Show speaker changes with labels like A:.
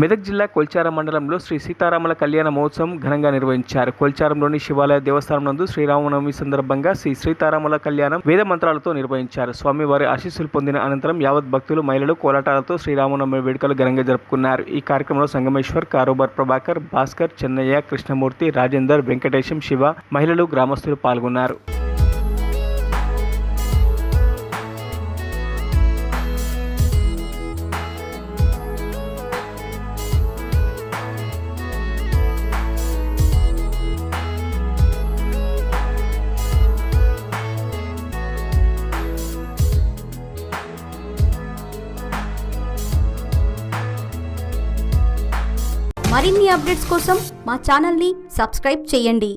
A: మెదక్ జిల్లా కొల్చారం మండలంలో శ్రీ సీతారాముల కళ్యాణ మహోత్సవం ఘనంగా నిర్వహించారు. కొల్చారంలోని శివాలయ దేవస్థానం నందు శ్రీరామనవమి సందర్భంగా శ్రీ సీతారాముల కళ్యాణం వేద మంత్రాలతో నిర్వహించారు. స్వామివారి ఆశీస్సులు పొందిన అనంతరం యావత్ భక్తులు, మహిళలు కోలాటాలతో శ్రీరామనవమి వేడుకలు ఘనంగా జరుపుకున్నారు. ఈ కార్యక్రమంలో సంగమేశ్వర్, కారోబార్ ప్రభాకర్, భాస్కర్, చెన్నయ్య, కృష్ణమూర్తి, రాజేందర్, వెంకటేశం, శివ, మహిళలు, గ్రామస్తులు పాల్గొన్నారు.
B: మరిన్ని అప్డేట్స్ కోసం మా ఛానల్ని సబ్స్క్రైబ్ చేయండి.